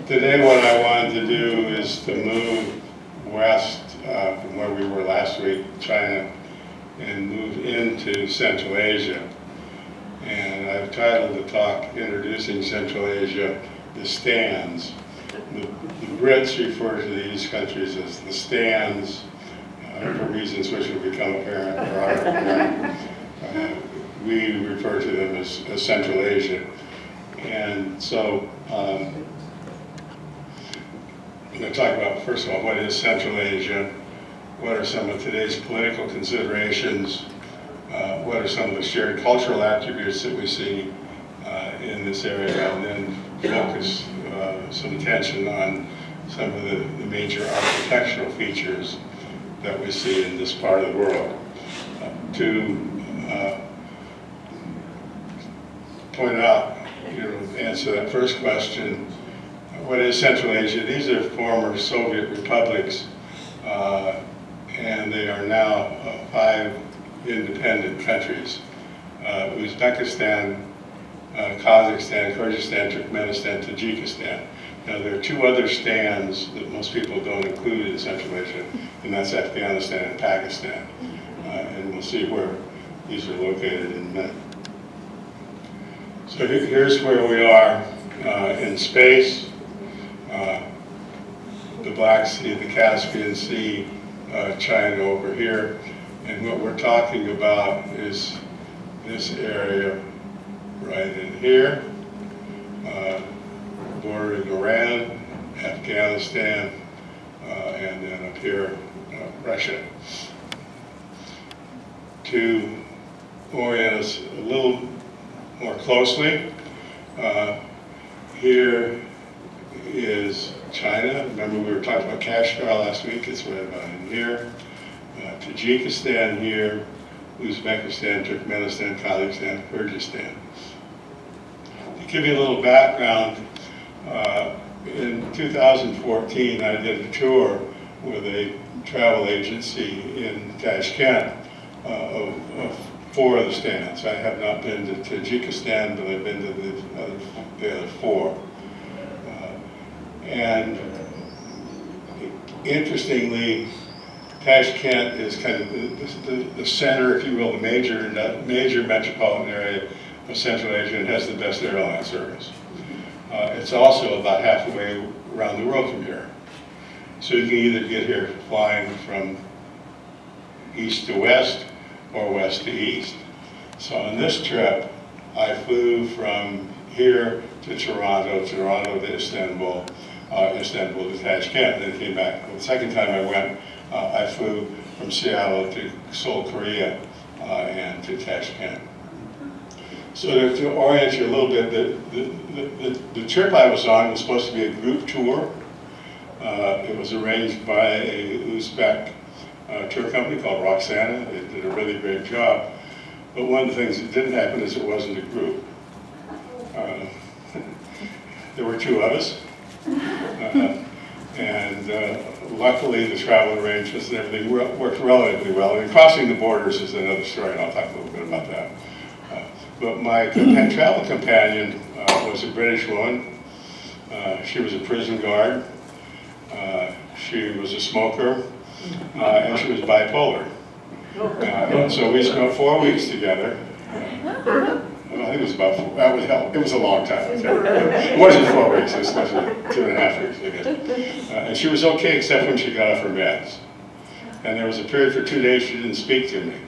Today what I wanted to do is to move west from where we were last week, China, and move into Central Asia. And I've titled the talk, Introducing Central Asia, the Stands. The Brits refer to these countries as the Stands, for reasons which will become apparent or are apparent. We refer to them as Central Asia. And so I'm going to talk about, first of all, what is Central Asia, what are some of today's political considerations, what are some of the shared cultural attributes that we see in this area, and then focus some attention on some of the major architectural features that we see in this part of the world. To point out, answer that first question, what is Central Asia? These are former Soviet republics, and they are now 5 independent countries. Uzbekistan, Kazakhstan, Kyrgyzstan, Turkmenistan, Tajikistan. Now there are 2 other stands that most people don't include in Central Asia, and that's Afghanistan and Pakistan. And we'll see where these are located in a minute. So here's where we are in space. The Black Sea, the Caspian Sea, China over here. And what we're talking about is this area right in here, bordering Iran, Afghanistan, and then up here, Russia. To orient us a little more closely, here is China. Remember we were talking about Kashgar last week, it's right about in here. Tajikistan here, Uzbekistan, Turkmenistan, Kazakhstan, Kyrgyzstan. To give you a little background, in 2014 I did a tour with a travel agency in Tashkent of 4 of the stands. I have not been to Tajikistan, but I've been to the other 4. And interestingly, Tashkent is kind of the center, if you will, the major metropolitan area of Central Asia, and has the best airline service. It's also about halfway around the world from here. So you can either get here flying from east to west or west to east. So on this trip, I flew from here to Toronto to Istanbul, Istanbul to Tashkent, and then came back. The second time I went, I flew from Seattle to Seoul, Korea, and to Tashkent. So to orient you a little bit, the trip I was on was supposed to be a group tour. It was arranged by a Uzbek tour company called Roxana. They did a really great job. But one of the things that didn't happen is it wasn't a group. There were 2 of us. And luckily the travel arrangements and everything worked relatively well. And crossing the borders is another story, and I'll talk a little bit about that. But my travel companion was a British woman. She was a prison guard. She was a smoker, and she was bipolar. And so we spent 4 weeks together. I think it was about 4, it was a long time. It wasn't 4 weeks, it was 2.5 weeks, I guess. And she was okay except when she got off her meds. And there was a period for 2 days she didn't speak to me.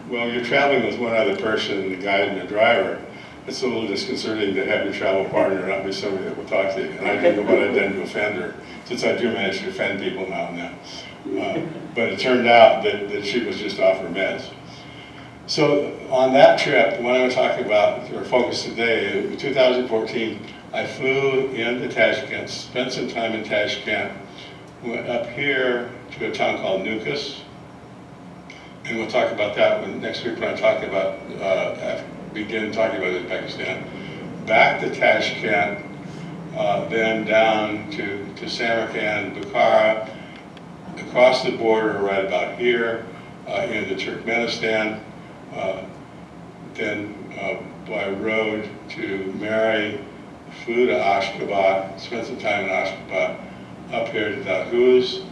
Well, you're traveling with one other person, the guide and the driver. It's a little disconcerting to have your travel partner not be somebody that will talk to you. And I didn't know what I'd done to offend her, since I do manage to offend people now and then. But it turned out that she was just off her meds. So on that trip, what I'm going to talk about, or focus today, in 2014, I flew into Tashkent, spent some time in Tashkent, went up here to a town called Nukus, and we'll talk about that when next week when I talk about, begin talking about Uzbekistan. Back to Tashkent, then down to Samarkand, Bukhara, across the border right about here, into Turkmenistan, then by road to Mary, flew to Ashgabat, spent some time in Ashgabat, up here to Daghuz,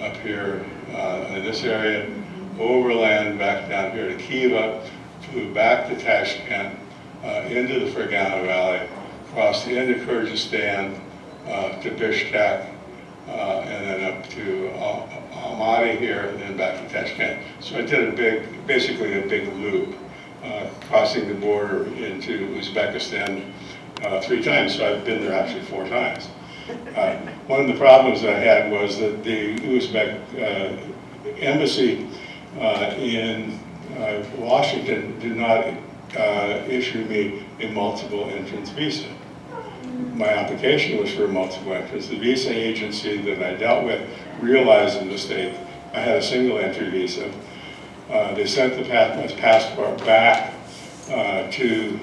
up here in this area, overland back down here to Khiva, flew back to Tashkent, into the Fergana Valley, crossed into Kyrgyzstan, to Bishkek, and then up to Almaty here, and then back to Tashkent. So I did basically a big loop, crossing the border into Uzbekistan 3 times, so I've been there actually 4 times. One of the problems I had was that the Uzbek embassy in Washington did not issue me a multiple entrance visa. My application was for a multiple entrance. The visa agency that I dealt with realized the mistake. I had a single entry visa. They sent the passport back to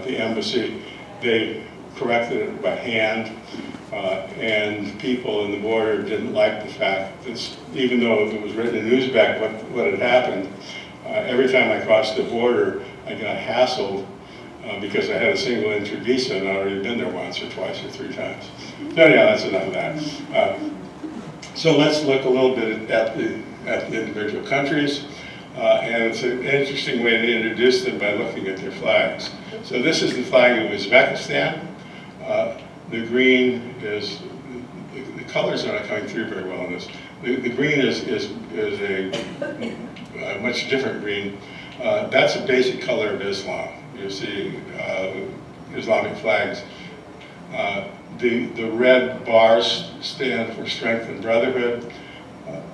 the embassy. They corrected it by hand, and people in the border didn't like the fact that, even though it was written in Uzbek, what had happened, every time I crossed the border, I got hassled because I had a single entry visa and I'd already been there once or twice or 3 times. No, yeah, that's enough of that. So let's look a little bit at the individual countries. And it's an interesting way to introduce them by looking at their flags. So this is the flag of Uzbekistan. The green is, the colors are not coming through very well in this. The green is a much different green. That's a basic color of Islam. You see Islamic flags. The red bars stand for strength and brotherhood.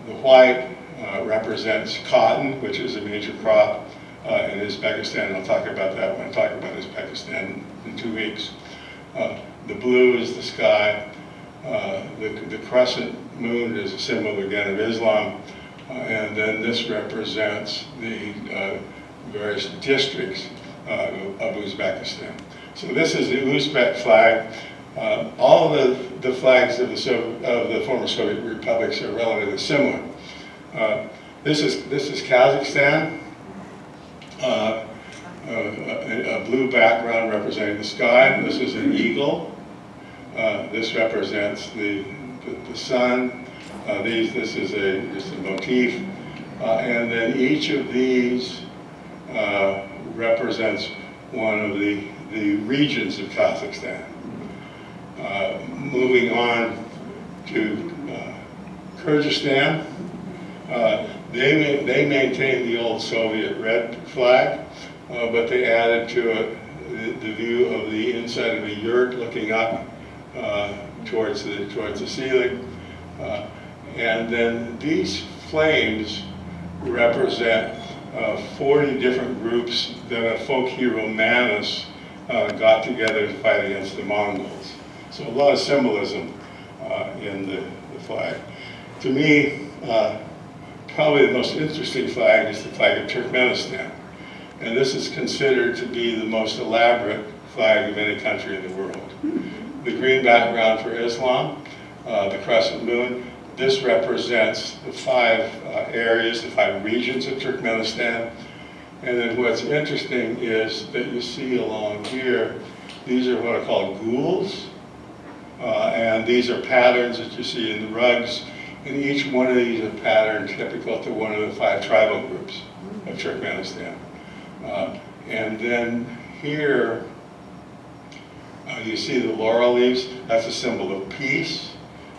The white represents cotton, which is a major crop in Uzbekistan, and I'll talk about that when I talk about Uzbekistan in 2 weeks. The blue is the sky. The crescent moon is a symbol, again, of Islam. And then this represents the various districts of Uzbekistan. So this is the Uzbek flag. All of the flags of the former Soviet republics are relatively similar. This is Kazakhstan, a blue background representing the sky. This is an eagle. This represents the sun. This is just a motif. And then each of these represents one of the regions of Kazakhstan. Moving on to Kyrgyzstan, they maintained the old Soviet red flag, but they added to it the view of the inside of a yurt looking up towards the ceiling. And then these flames represent 40 different groups that a folk hero Manus got together to fight against the Mongols. So a lot of symbolism in the flag. To me, probably the most interesting flag is the flag of Turkmenistan. And this is considered to be the most elaborate flag of any country in the world. The green background for Islam, the crescent moon. This represents the 5 areas, the 5 regions of Turkmenistan. And then what's interesting is that you see along here, these are what are called gules. And these are patterns that you see in the rugs. And each one of these are patterned typical to one of the 5 tribal groups of Turkmenistan. And then here, you see the laurel leaves. That's a symbol of peace.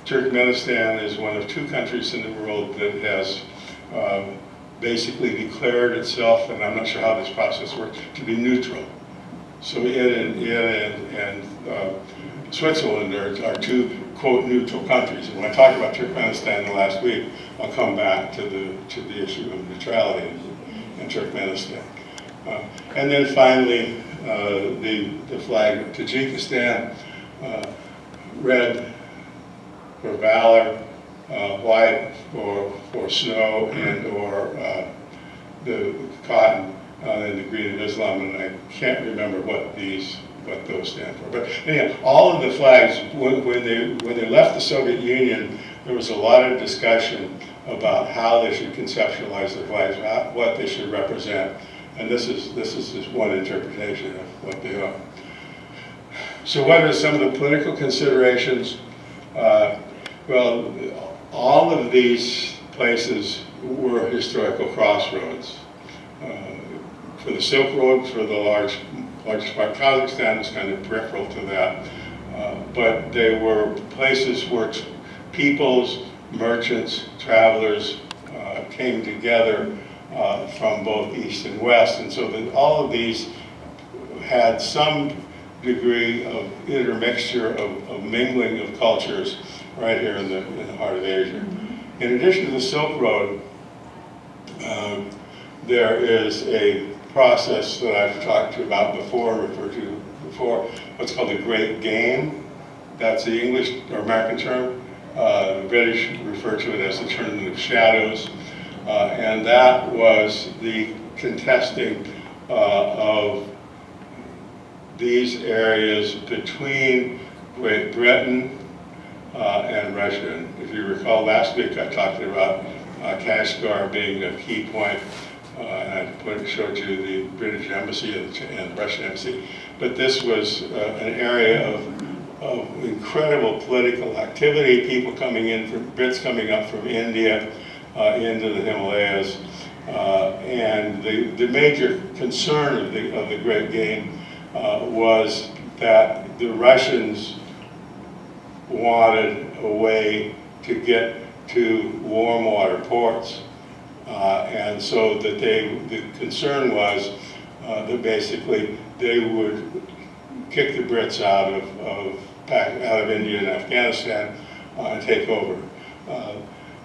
Turkmenistan is one of 2 countries in the world that has basically declared itself, and I'm not sure how this process works, to be neutral. So it and Switzerland are 2, quote, neutral countries. And when I talked about Turkmenistan the last week, I'll come back to the issue of neutrality in Turkmenistan. And then finally, the flag of Tajikistan, red for valor, white for snow and or the cotton, and the green of Islam, and I can't remember what those stand for. But anyhow, all of the flags, when they left the Soviet Union, there was a lot of discussion about how they should conceptualize the flags, what they should represent, and this is just one interpretation of what they are. So what are some of the political considerations? Well, all of these places were historical crossroads. For the Silk Road, for the largest part, Kazakhstan is kind of peripheral to that. But they were places where peoples, merchants, travelers came together from both east and west. And so that all of these had some degree of intermixture, of mingling of cultures right here in the heart of Asia. In addition to the Silk Road, there is a process that I've talked to about before, referred to before, what's called the Great Game. That's the English or American term. The British refer to it as the Tournament of Shadows. And that was the contesting of these areas between Great Britain and Russia. And if you recall last week, I talked about Kashgar being a key point. And I showed you the British Embassy and the Russian Embassy. But this was an area of incredible political activity, people coming in, Brits coming up from India into the Himalayas. And the major concern of the Great Game was that the Russians wanted a way to get to warm water ports. And so that the concern was that basically they would kick the Brits out of India and Afghanistan and take over.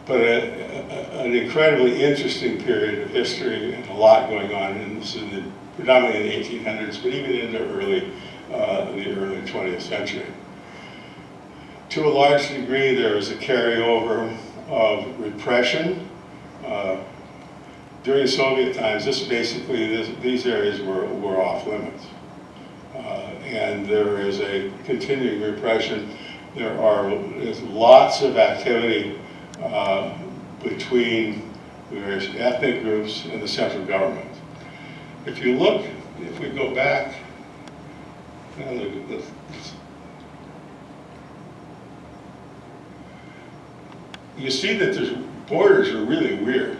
But an incredibly interesting period of history and a lot going on, and this is predominantly in the 1800s, but even into the early 20th century. To a large degree, there was a carryover of repression. During Soviet times, these areas were off limits. And there is a continuing repression. There's lots of activity between various ethnic groups and the central government. If we go back, now look at this. You see that the borders are really weird.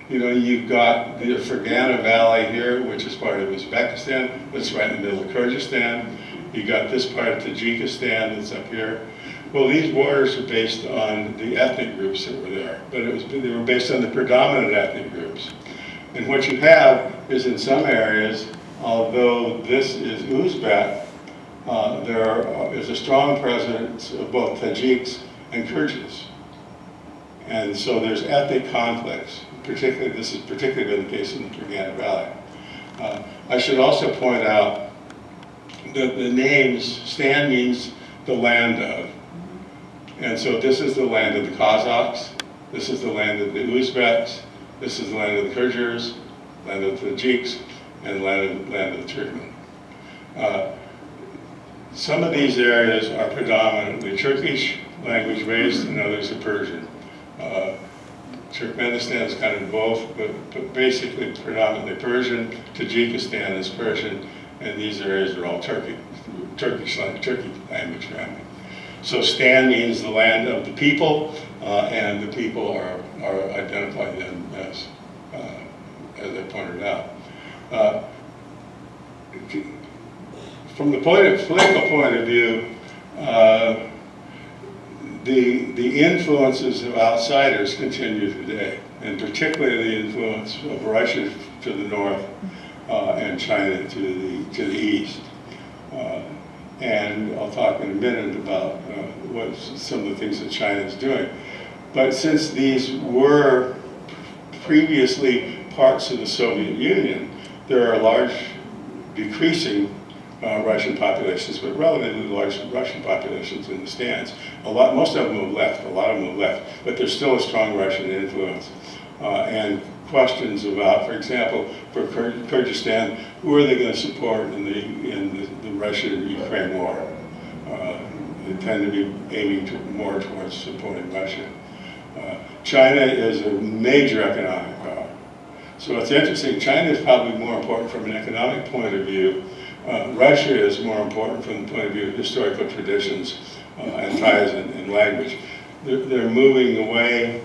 You know, you've got the Fergana Valley here, which is part of Uzbekistan, that's right in the middle of Kyrgyzstan. You got this part of Tajikistan that's up here. Well, these borders are based on the ethnic groups that were there, but they were based on the predominant ethnic groups. And what you have is in some areas, although this is Uzbek, there is a strong presence of both Tajiks and Kyrgyz. And so there's ethnic conflicts. This has particularly been the case in the Fergana Valley. I should also point out that the names, Stan means the land of. And so this is the land of the Kazakhs, this is the land of the Uzbeks, this is the land of the Kyrgyz, land of the Tajiks, and land of the Turkmen. Some of these areas are predominantly Turkish language based, and others are Persian. Turkmenistan is kind of both, but basically predominantly Persian. Tajikistan is Persian, and these areas are all Turkish language family. So Stan means the land of the people, and the people are identified then as I pointed out. From the political point of view, the influences of outsiders continue today, and particularly the influence of Russia to the north and China to the east. And I'll talk in a minute about what some of the things that China is doing. But since these were previously parts of the Soviet Union, there are large decreasing Russian populations, but relatively large Russian populations in the stands. Most of them have left, a lot of them have left, but there's still a strong Russian influence. And questions about, for example, for Kyrgyzstan, who are they going to support in the Russia-Ukraine war? They tend to be aiming more towards supporting Russia. China is a major economic power. So it's interesting, China is probably more important from an economic point of view Russia is more important from the point of view of historical traditions and ties and language. They're moving away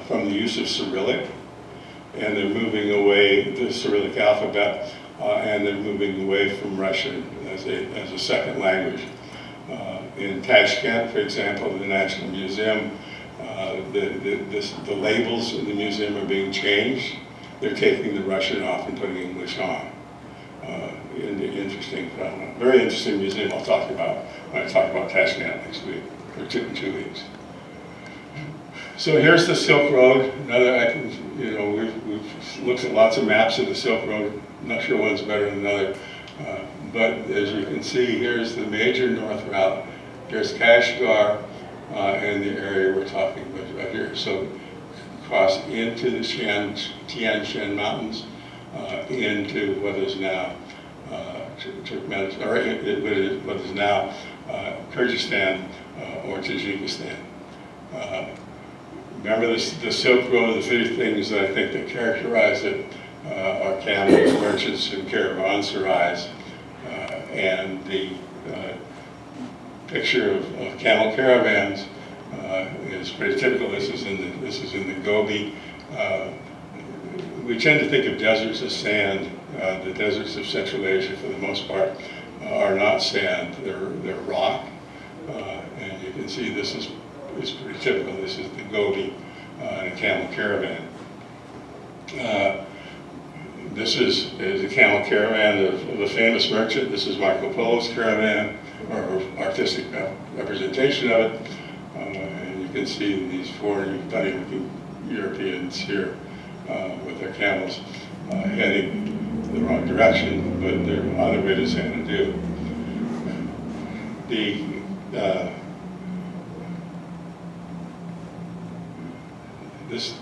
from the use of Cyrillic, and they're moving away the Cyrillic alphabet, and they're moving away from Russian as a second language. In Tashkent, for example, the National Museum, the labels in the museum are being changed. They're taking the Russian off and putting English on. Interesting phenomenon. Very interesting museum I'll talk about when I talk about Tashkent next week, or in 2 weeks. So here's the Silk Road. We've looked at lots of maps of the Silk Road. I'm not sure one's better than another. But as you can see, here's the major north route. Here's Kashgar and the area we're talking about right here. So cross into the Tian Shan Mountains, into what is now Turkmenistan, or what is now Kyrgyzstan or Tajikistan. Remember the Silk Road, the three things that I think that characterize it are camels, merchants, and caravanserais. And the picture of camel caravans is pretty typical. This is in the Gobi. We tend to think of deserts as sand. The deserts of Central Asia, for the most part, are not sand. They're rock. And you can see this is pretty typical. This is the Gobi and a camel caravan. This is a camel caravan of a famous merchant. This is Marco Polo's caravan, or artistic representation of it. And you can see these foreign, funny-looking Europeans here with their camels heading the wrong direction, but they're on their way to Xanadu.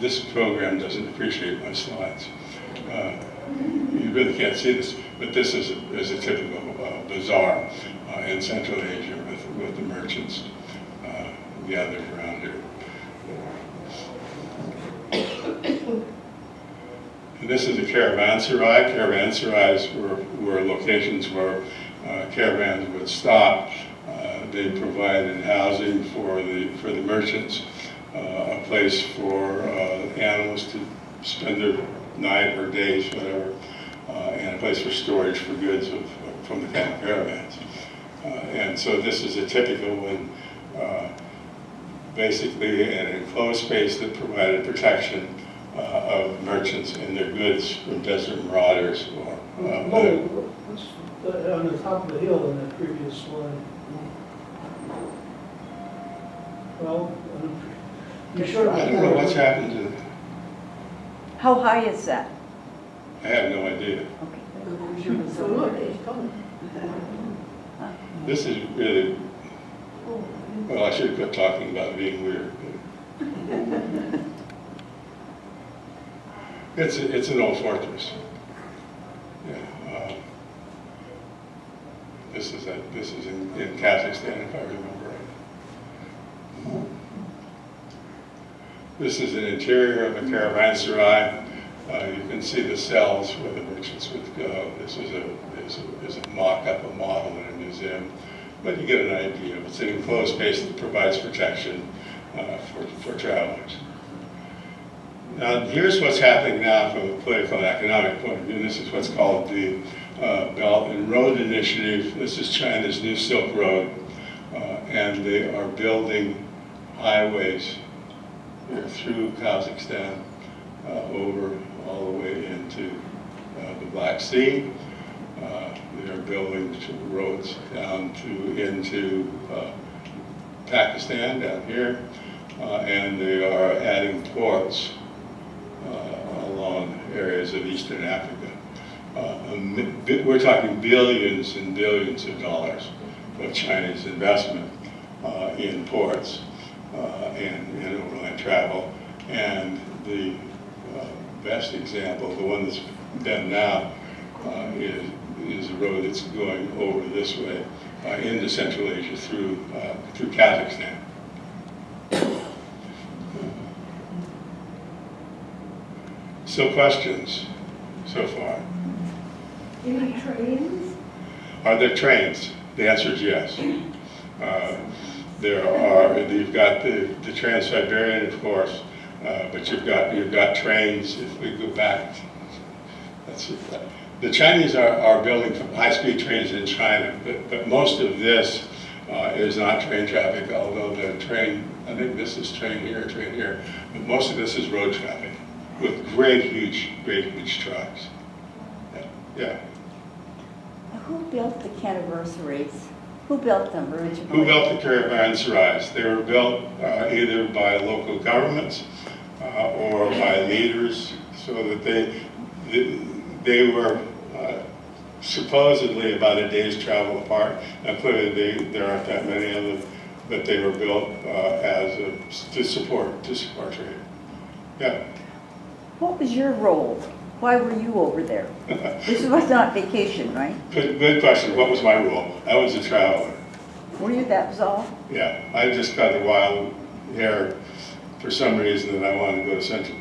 This program doesn't appreciate my slides. You really can't see this, but this is a typical bazaar in Central Asia with the merchants gathered around here. And this is a caravanserai. Caravanserais were locations where caravans would stop. They provided housing for the merchants, a place for animals to spend their night or days, whatever, and a place for storage for goods from the caravans. And so this is a typical one, basically an enclosed space that provided protection of merchants and their goods from desert marauders or on the top of the hill in that previous slide. Well, you sure? I don't know what's happened to it. How high is that? I have no idea. This is really, well, I should have quit talking about being weird. It's an old fortress. Yeah, this is in Kazakhstan, if I remember right. This is an interior of a caravanserai. You can see the cells where the merchants would go. This is a mock-up, a model in a museum, but you get an idea. It's an enclosed space that provides protection for travelers. Now, here's what's happening now from a political and economic point of view. This is what's called the Belt and Road Initiative. This is China's new Silk Road, and they are building highways through Kazakhstan, over all the way into the Black Sea. They are building roads down into Pakistan, down here, and they are adding ports along areas of Eastern Africa. We're talking billions and billions of dollars of Chinese investment in ports and overland travel. And the best example, the one that's done now, is a road that's going over this way into Central Asia through Kazakhstan. So questions so far? Any trains? Are there trains? The answer is yes. You've got the Trans-Siberian, of course, but you've got trains. If we go back, the Chinese are building high-speed trains in China, but most of this is not train traffic, although the train, I think this is train here, but most of this is road traffic with great, huge trucks. Yeah. Who built the caravanserais? Who built them originally? Who built the caravanserais? They were built either by local governments or by leaders, so that they were supposedly about a day's travel apart. Now clearly there aren't that many of them, but they were built to support trade. Yeah. What was your role? Why were you over there? This was not vacation, right? Good question. What was my role? I was a traveler. Were you, that was all? Yeah, I just got the wild hair for some reason that I wanted to go to Central.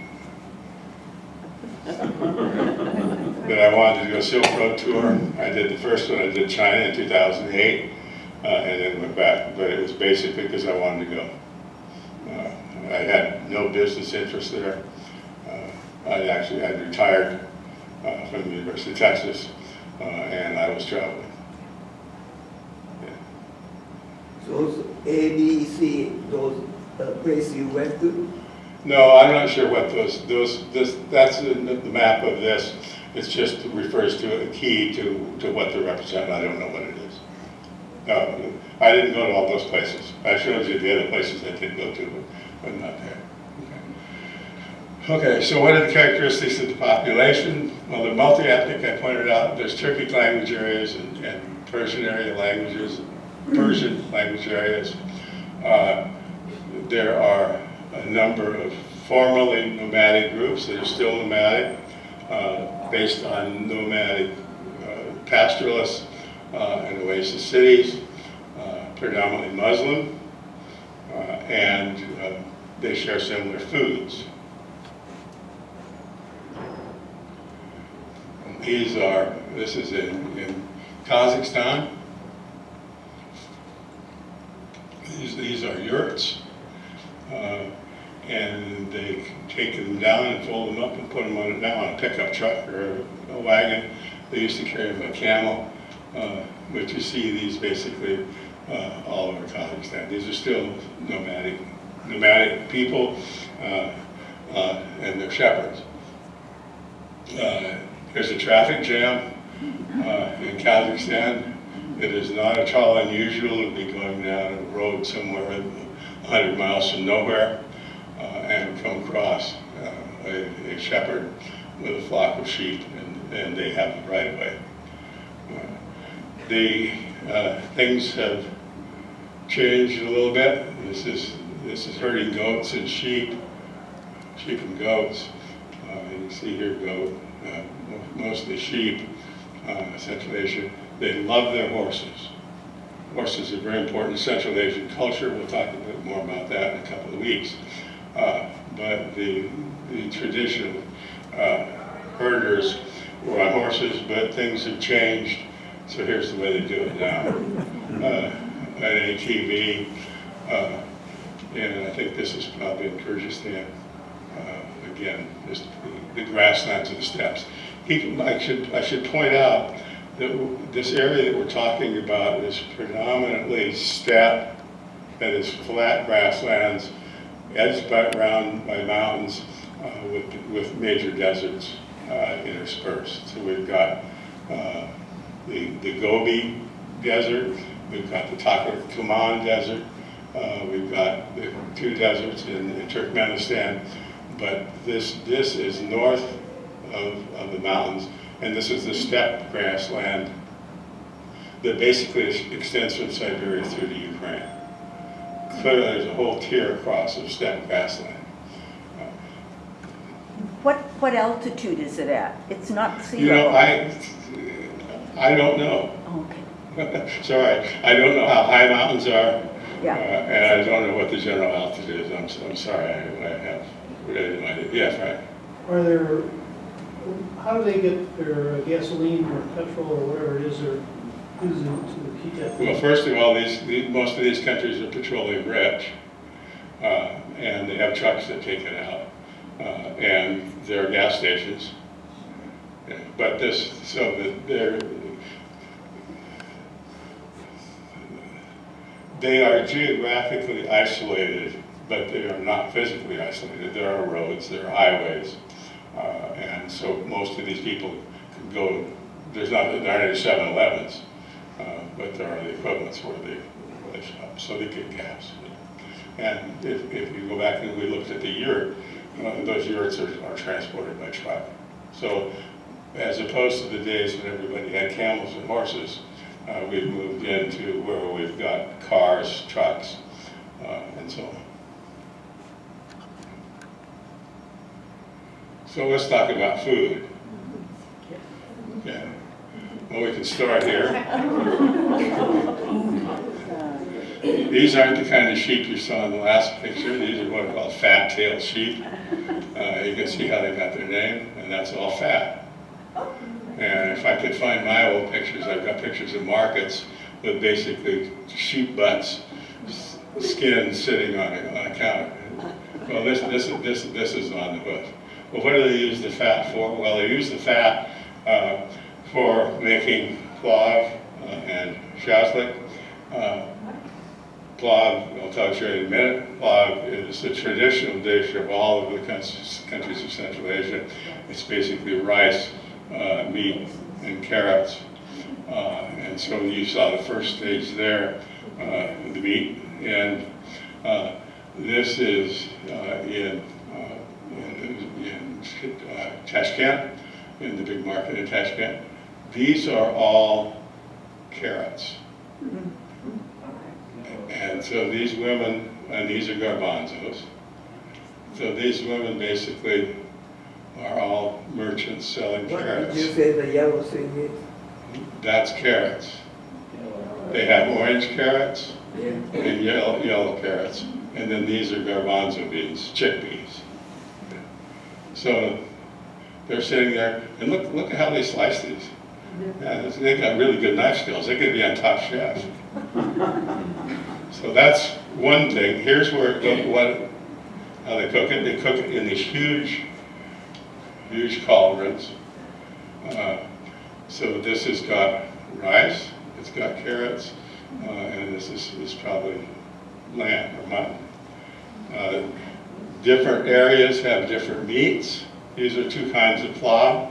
That I wanted to go Silk Road tour. I did the first one, I did China in 2008, and then went back, but it was basically because I wanted to go. I had no business interest there. I'd retired from the University of Texas, and I was traveling. Yeah. Those A, B, C, those places you went to? No, I'm not sure what that's the map of this. It just refers to a key to what they represent. I don't know what it is. No, I didn't go to all those places. I showed you the other places I did go to, but not there. Okay, so what are the characteristics of the population? Well, they're multi-ethnic, I pointed out. There's Turkic language areas and Persian area languages, Persian language areas. There are a number of formerly nomadic groups that are still nomadic, based on nomadic pastoralists and oasis cities, predominantly Muslim, and they share similar foods. This is in Kazakhstan. These are yurts, and they take them down and fold them up and put them on a pickup truck or a wagon. They used to carry them by camel, but you see these basically all over Kazakhstan. These are still nomadic people, and they're shepherds. There's a traffic jam in Kazakhstan. It is not at all unusual to be going down a road somewhere 100 miles from nowhere and come across a shepherd with a flock of sheep, and they have the right of way. Things have changed a little bit. This is herding goats and sheep and goats. You can see here goat. Mostly sheep, Central Asia. They love their horses. Horses are very important in Central Asian culture. We'll talk a bit more about that in a couple of weeks. But the tradition of herders were on horses, but things have changed. So here's the way they do it now. An ATV, and I think this is probably in Kyrgyzstan. Again, just the grasslands of the steppes. I should point out that this area that we're talking about is predominantly steppe, that is flat grasslands, edged around by mountains with major deserts interspersed. So we've got the Gobi Desert, we've got the Taklamakan Desert, we've got the two deserts in Turkmenistan. But this is north of the mountains, and this is the steppe grassland that basically extends from Siberia through to Ukraine. Clearly, there's a whole tier across of steppe grassland. What altitude is it at? It's not sea You know, level. I don't know. Okay. Sorry, I don't know how high mountains are, Yeah. and I don't know what the general altitude is. I'm sorry, I have really no idea. Yes, right. Are there, how do they get their gasoline or petrol or whatever it is they're Who's the key at? Well, first of all, most of these countries are petroleum rich, and they have trucks that take it out, and there are gas stations. Yeah, but they are geographically isolated, but they are not physically isolated. There are roads, there are highways, and so most of these people can go. There aren't any 7-Elevens, but there are the equivalents where they shop, so they get gas. And if you go back and we looked at the yurt, those yurts are transported by truck. So as opposed to the days when everybody had camels and horses, we've moved into where we've got cars, trucks, and so on. So let's talk about food. Okay. Well, we can start here. These aren't the kind of sheep you saw in the last picture. These are what are called fat-tailed sheep. You can see how they got their name, and that's all fat. And if I could find my old pictures, I've got pictures of markets with basically sheep butts, skin sitting on a counter. Well, this is on the hood. Well, what do they use the fat for? Well, they use the fat for making plav and shashlik. Plav, I'll talk to you in a minute. Plav is the traditional dish of all of the countries of Central Asia. It's basically rice, meat, and carrots. And so you saw the first stage there, the meat. And this is in Tashkent, in the big market in Tashkent. These are all carrots. And so these women, and these are garbanzos. So these women basically are all merchants selling carrots. What did you say the yellow thing is? That's carrots. They have orange carrots and yellow carrots. And then these are garbanzo beans, chickpeas. So they're sitting there, and look at how they slice these. Yeah, they got really good knife skills. They could be on Top Chef. So that's one thing. Here's how they cook it. They cook it in these huge cauldrons. So this has got rice, it's got carrots, and this is probably lamb or mutton. Different areas have different meats. These are two kinds of plav.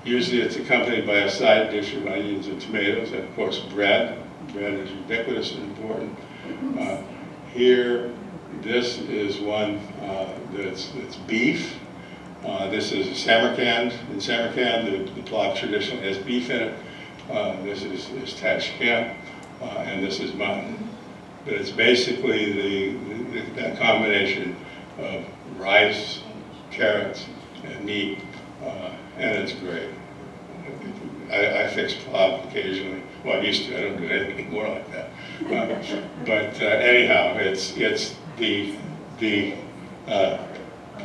Usually it's accompanied by a side dish of onions and tomatoes, and of course bread. Bread is ubiquitous and important. Here, this is one that's beef. This is Samarkand. In Samarkand, the plav traditionally has beef in it. This is Tashkent, and this is mutton. But it's basically that combination of rice, carrots, and meat, and it's great. I fix plav occasionally. Well, I used to. I don't do anything anymore like that. But anyhow, it's the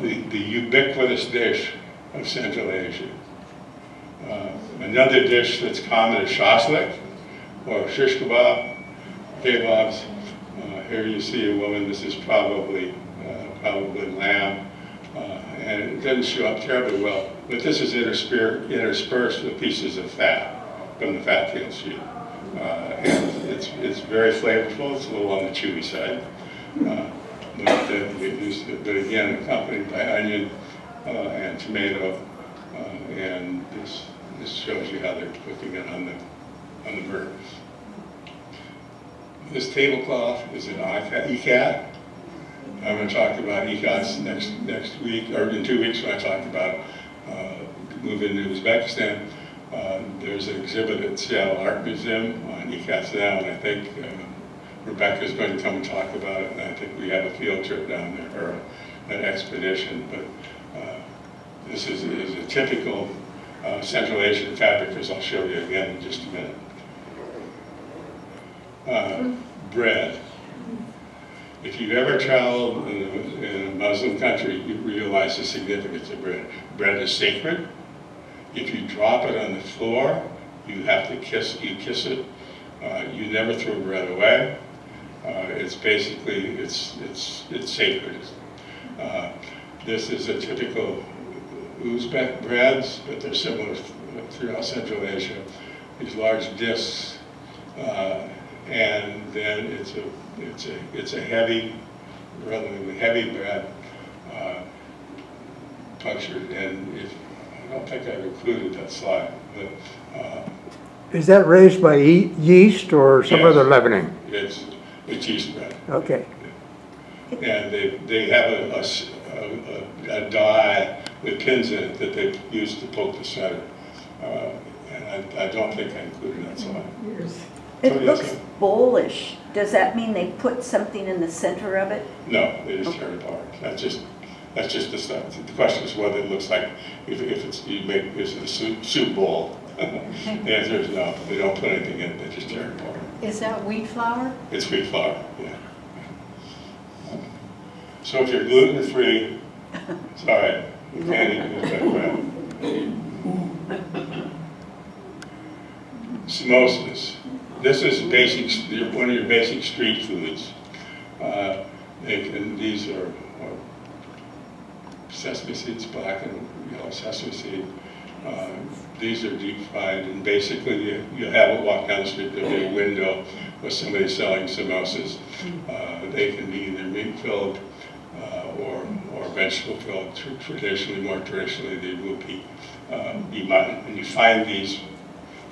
ubiquitous dish of Central Asia. Another dish that's common is shashlik, or shish kebabs. Here you see a woman. This is probably lamb, and it doesn't show up terribly well. But this is interspersed with pieces of fat from the fat-tailed sheep, and it's very flavorful. It's a little on the chewy side, but again accompanied by onion and tomato, and this shows you how they're cooking it on the burner. This tablecloth is an ikat. I'm going to talk about ikats next week, or in 2 weeks when I talk about moving to Uzbekistan. There's an exhibit at Seattle Art Museum on ikats now, and I think Rebecca's going to come and talk about it, and I think we have a field trip down there, or an expedition. But this is a typical Central Asian fabric, as I'll show you again in just a minute. Bread. If you've ever traveled in a Muslim country, you realize the significance of bread. Bread is sacred. If you drop it on the floor, You have to kiss it. You never throw bread away. It's basically, it's sacred. This is a typical Uzbek breads, but they're similar throughout Central Asia. These large discs, and then it's a heavy, relatively heavy bread, punctured. And I don't think I've included that slide, but Is that raised by yeast or some Yes. other leavening? it's yeast bread. Okay. And they have a die with pins in it that they use to poke the center. And I don't think I included that slide. It Oh, yes, looks sir. bowlish. Does that mean they put something in the center of it? No, they just tear it apart. That's just the stuff. The question is whether it looks like, if it's, is it a soup bowl? The answer is no, they don't put anything in it, they just tear it apart. Is that wheat flour? It's wheat flour, yeah. So if you're gluten-free, sorry, you can't eat Uzbek bread. Samosas. This is one of your basic street foods. These are sesame seeds, black and yellow sesame seed. These are deep fried, and basically you have it walk down the street, there'll be a window with somebody selling samosas. They can be either meat-filled or vegetable-filled. More traditionally, they will be mutton. And you find these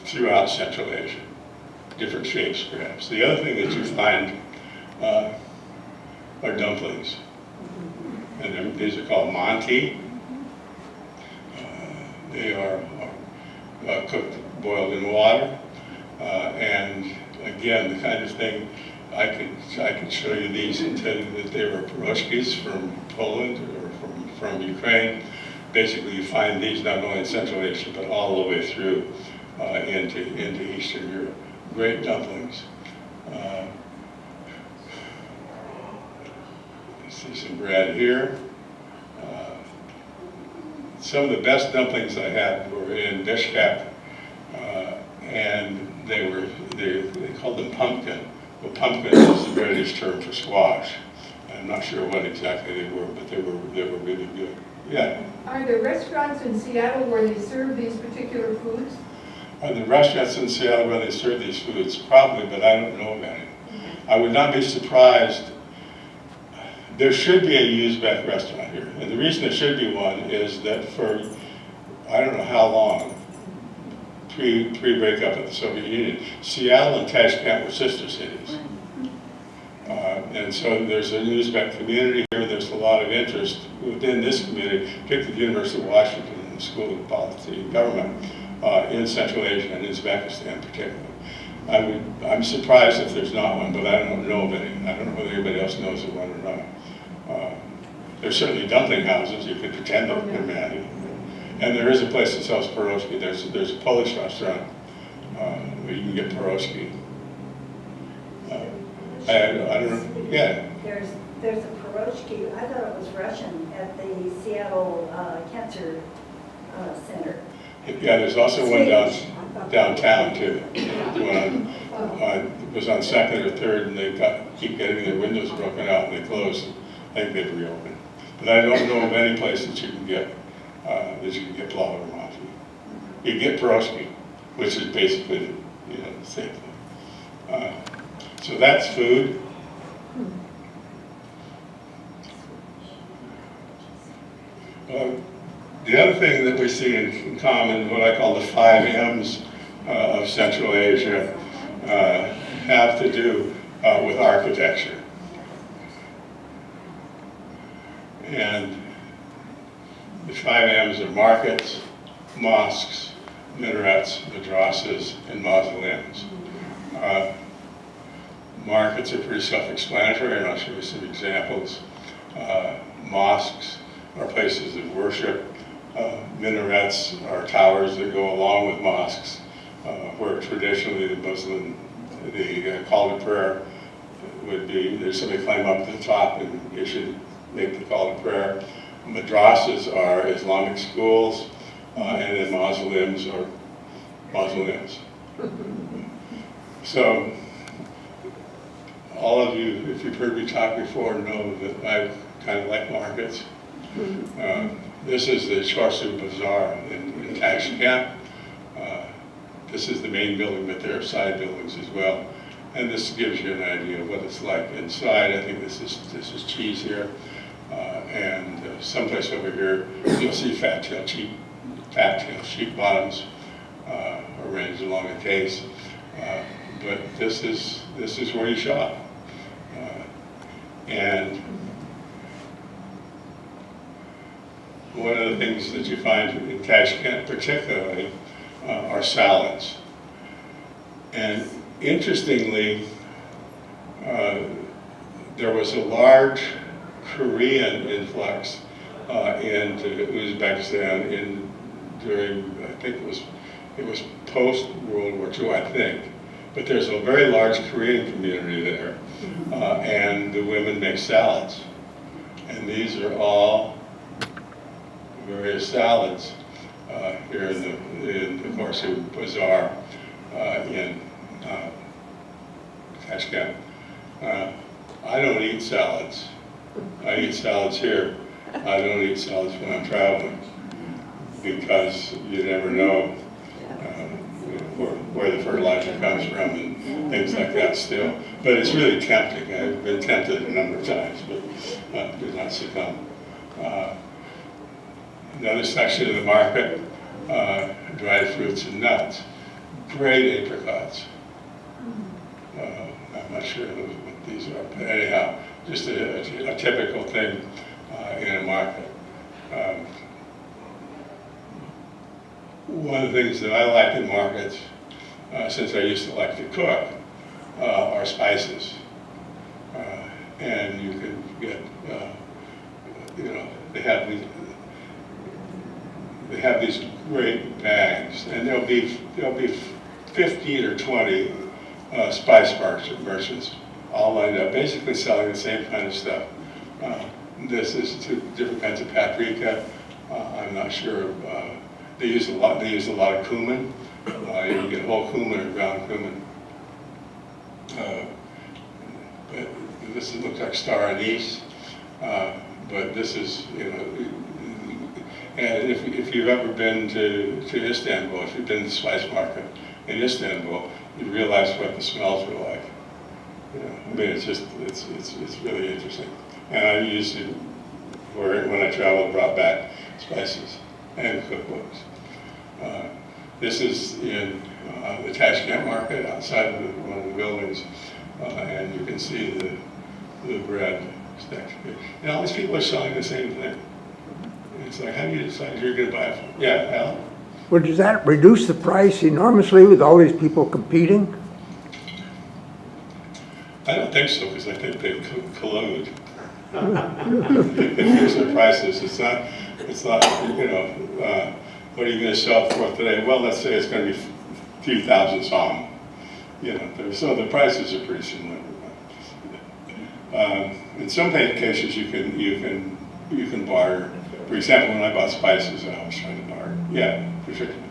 throughout Central Asia, different shapes perhaps. The other thing that you find are dumplings. And these are called manti. They are cooked, boiled in water. And again, the kind of thing, I could show you these and tell you that they were pierogies from Poland or from Ukraine. Basically, you find these not only in Central Asia, but all the way through into Eastern Europe. Great dumplings. You see some bread here. Some of the best dumplings I had were in Bishkek, and they called them pumpkin. Well, pumpkin is the British term for squash. I'm not sure what exactly they were, but they were really good. Yeah. Are there restaurants in Seattle where they serve these particular foods? Are there restaurants in Seattle where they serve these foods? Probably, but I don't know of any. I would not be surprised. There should be a Uzbek restaurant here. And the reason there should be one is that for, I don't know how long, pre-breakup of the Soviet Union, Seattle and Tashkent were sister cities. And so there's an Uzbek community here. There's a lot of interest within this community, particularly the University of Washington and the School of Policy and Government in Central Asia and Uzbekistan particularly. I'm surprised if there's not one, but I don't know of any. I don't know whether anybody else knows of one or not. There's certainly dumpling houses. You could pretend that they're mad. And there is a place that sells pierogi. There's a Polish restaurant where you can get pierogi. I don't know. Yeah. There's a pierogi, I thought it was Russian, at the Seattle Cancer Center. Yeah, there's also one downtown too. One was on 2nd or 3rd, and they keep getting their windows broken out, and they closed. I think they've reopened. But I don't know of any place that you can get plow or mafi. You can get pierogi, which is basically the same thing. So that's food. The other thing that we see in common, what I call the 5 M's of Central Asia, have to do with architecture. And the 5 M's are markets, mosques, minarets, madrasas, and mausoleums. Markets are pretty self-explanatory, and I'll show you some examples. Mosques are places of worship. Minarets are towers that go along with mosques, where traditionally the call to prayer would be, there's somebody climb up to the top and you should make the call to prayer. Madrasas are Islamic schools, and then mausoleums are mausoleums. So, all of you, if you've heard me talk before, know that I kind of like markets. This is the Chorsu Bazaar in Tashkent. This is the main building, but there are side buildings as well. And this gives you an idea of what it's like inside. I think this is cheese here. And someplace over here, you'll see fat-tailed sheep bottoms arranged along a case. But this is where you shop. And one of the things that you find in Tashkent particularly are salads. And interestingly, there was a large Korean influx into Uzbekistan during, I think it was post World War II, I think. But there's a very large Korean community there, and the women make salads. And these are all various salads here in the Chorsu Bazaar in Tashkent. I don't eat salads. I eat salads here. I don't eat salads when I'm traveling because you never know where the fertilizer comes from and things like that still. But it's really tempting. I've been tempted a number of times, but did not succumb. Another section of the market, dried fruits and nuts. Great apricots. I'm not sure what these are, but anyhow, just a typical thing in a market. One of the things that I like in markets, since I used to like to cook, are spices. And you can get, they have these great bags, and there'll be 15 or 20 spice merchants all lined up, basically selling the same kind of stuff. This is two different kinds of paprika. I'm not sure. They use a lot of cumin. You can get whole cumin or ground cumin. But this looks like star anise. But this is, and if you've ever been to Istanbul, if you've been to the spice market in Istanbul, you realize what the smells are like. I mean, it's really interesting. And I used it when I traveled, brought back spices and cookbooks. This is in the Tashkent market outside of one of the buildings, and you can see the bread stacked. And all these people are selling the same thing. It's like, how do you decide who you're going to buy it from? Yeah, Al? Well, does that reduce the price enormously with all these people competing? I don't think so, because I think they collude. If there's their prices, it's not, what are you going to sell for today? Well, let's say it's going to be a few thousand som. So the prices are pretty similar. In some cases, you can barter. For example, when I bought spices, I was trying to barter. Yeah, particularly.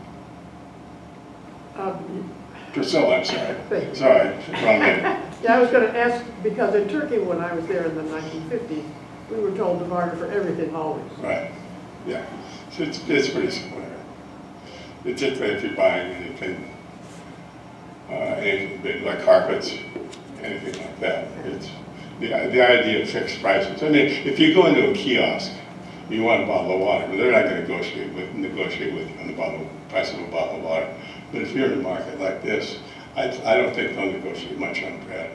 Priscilla, I'm sorry. Thanks. Sorry, wrong name. Yeah, I was going to ask, because in Turkey, when I was there in the 1950s, we were told to barter for everything always. Right, yeah. So it's pretty similar. Particularly if you're buying anything big, like carpets, anything like that. It's the idea of fixed prices. I mean, if you go into a kiosk, you want a bottle of water, but they're not going to negotiate with you on the price of a bottle of water. But if you're in a market like this, I don't think they'll negotiate much on bread,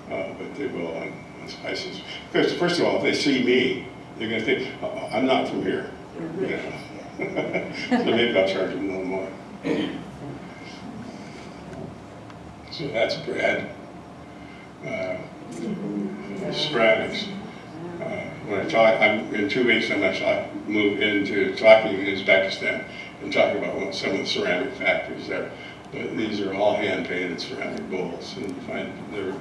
but they will on spices. Because first of all, if they see me, they're going to think, I'm not from here. So maybe I'll charge them a little more. So that's bread. Ceramics. When I talk, in 2 weeks I'm actually move into talking in Uzbekistan and talking about some of the ceramic factories there. But these are all hand-painted ceramic bowls, and you find they're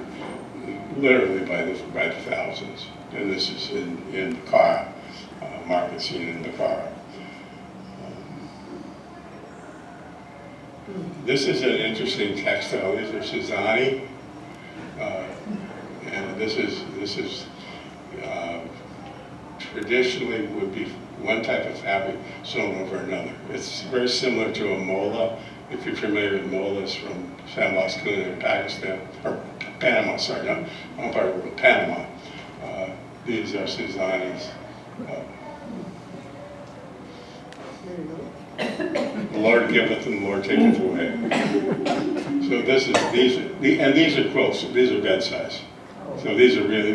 literally by the thousands. And this is in Bukhara, market scene in Bukhara. This is an interesting textile. These are Shizani. And this is traditionally would be one type of fabric sewn over another. It's very similar to a mola. If you're familiar with molas from Sandbox Kuna in Pakistan, or Panama, sorry, not part of the world, Panama. These are Shizanis. There you go. The Lord giveth and the Lord taketh away. So these are quilts. These are bed size. So these are really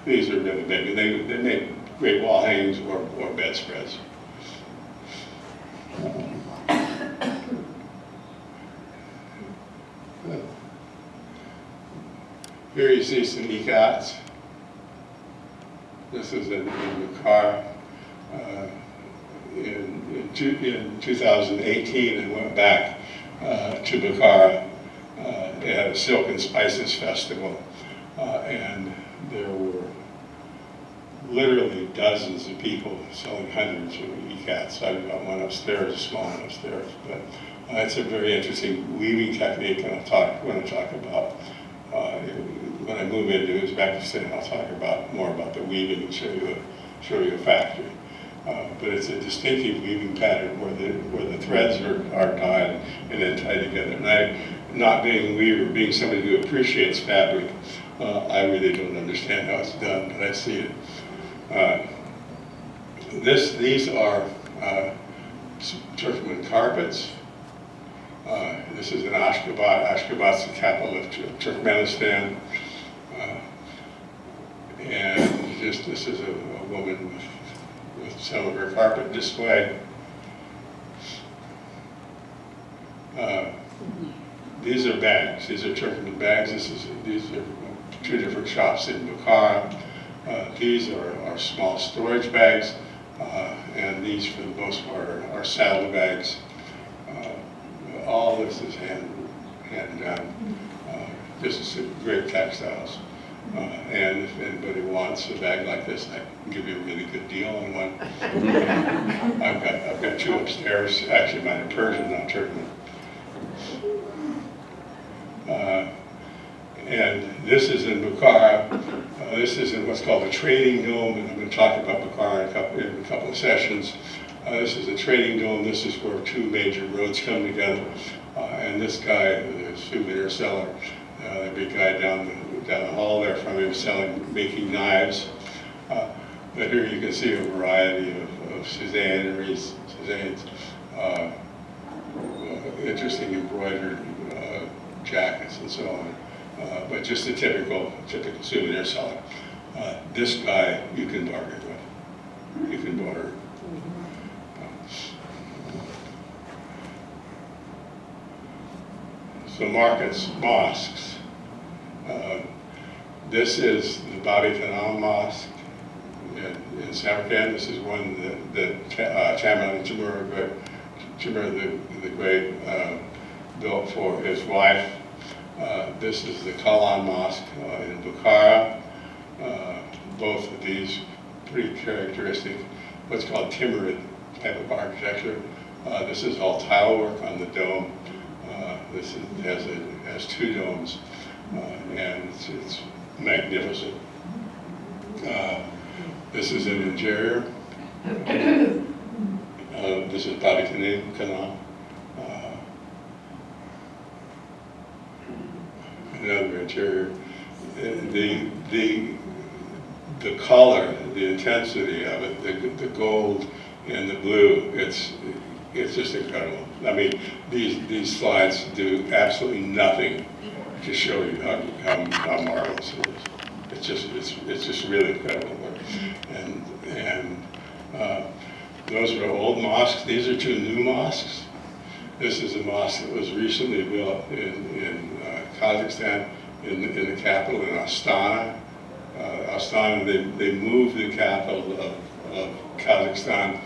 big. They make great wall hangings or bedspreads. Here you see some ikats. This is in Bukhara. In 2018, I went back to Bukhara. They had a Silk and Spices Festival, and there were literally dozens of people selling hundreds of ikats. I've got one upstairs, a small one upstairs, but it's a very interesting weaving technique, and when I move into Uzbekistan, I'll talk more about the weaving and show you a factory. But it's a distinctive weaving pattern where the threads are tied and then tied together. And I, not being a weaver, being somebody who appreciates fabric, I really don't understand how it's done, but I see it. These are Turkmen carpets. This is in Ashgabat. Ashgabat's the capital of Turkmenistan. And this is a woman with some of her carpet display. These are bags. These are Turkmen bags. These are two different shops in Bukhara. These are small storage bags, and these, for the most part, are saddle bags. All this is hand done. This is great textiles. And if anybody wants a bag like this, I can give you a really good deal on one. I've got two upstairs. Actually, mine are Persian, not Turkmen. And this is in Bukhara. This is in what's called a trading dome, and I'm going to talk about Bukhara in a couple of sessions. This is a trading dome. This is where two major roads come together. And this guy, the souvenir seller, the big guy down the hall there from him making knives. But here you can see a variety of Suzanneries, interesting embroidered jackets and so on. But just a typical souvenir seller. This guy you can bargain with. You can barter. So markets, mosques. This is the Babi Kanam Mosque in Samarkand. This is one that Chairman Timur the Great built for his wife. This is the Kalan Mosque in Bukhara. Both of these pretty characteristic, what's called Timurid type of architecture. This is all tile work on the dome. This has two domes, and it's magnificent. This is an interior. This is Babi Kanam. Another interior. The color, the intensity of it, the gold and the blue, it's just incredible. I mean, these slides do absolutely nothing to show you how marvelous it is. It's just really incredible. And those are old mosques. These are two new mosques. This is a mosque that was recently built in Kazakhstan, in the capital, in Astana. Astana, they moved the capital of Kazakhstan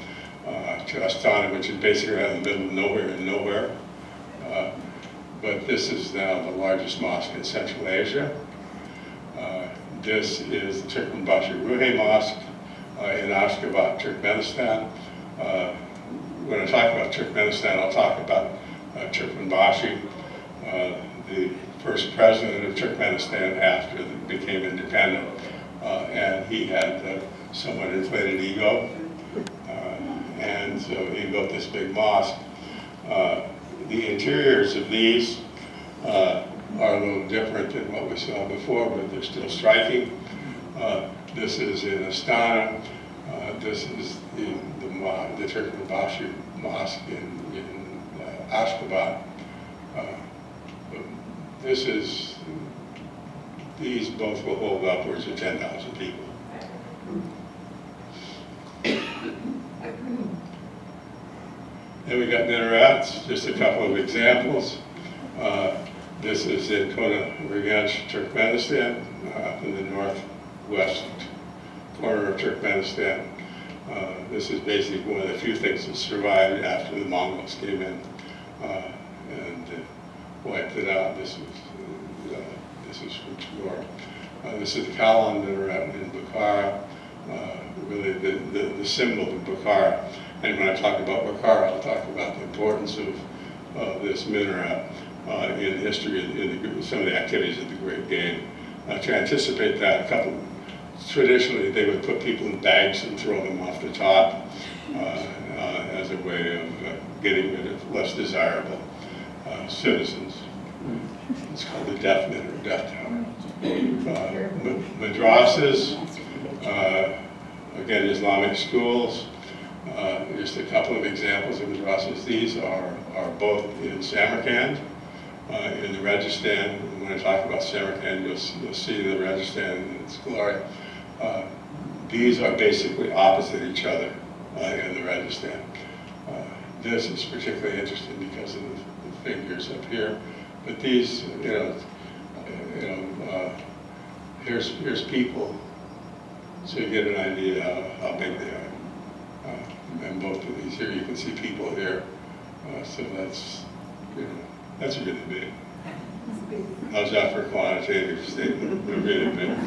to Astana, which is basically around the middle of nowhere and nowhere. But this is now the largest mosque in Central Asia. This is the Turkmenbashi Ruhe Mosque in Ashgabat, Turkmenistan. When I talk about Turkmenistan, I'll talk about Turkmenbashi, the first president of Turkmenistan after it became independent. And he had a somewhat inflated ego. And so he built this big mosque. The interiors of these are a little different than what we saw before, but they're still striking. This is in Astana. This is the Turkmenbashi Mosque in Ashgabat. These both will hold upwards of 10,000 people. Then we got minarets, just a couple of examples. This is in Kona-Regench, Turkmenistan, in the northwest corner of Turkmenistan. This is basically one of the few things that survived after the Mongols came in and wiped it out. This is from Tagore. This is the Kalon minaret in Bukhara, really the symbol of Bukhara. And when I talk about Bukhara, I'll talk about the importance of this minaret in history, in some of the activities of the Great Game. To anticipate that, traditionally they would put people in bags and throw them off the top as a way of getting rid of less desirable citizens. It's called the Death Minute or Death Tower. Madrasas, again, Islamic schools. Just a couple of examples of madrasas. These are both in Samarkand, in the Rajasthan. When I talk about Samarkand, you'll see the Rajasthan in its glory. These are basically opposite each other in the Rajasthan. This is particularly interesting because of the figures up here. But these, here's people, so you get an idea how big they are. And both of these here, you can see people here. So that's really big. How's that for a quantitative statement? They're really big.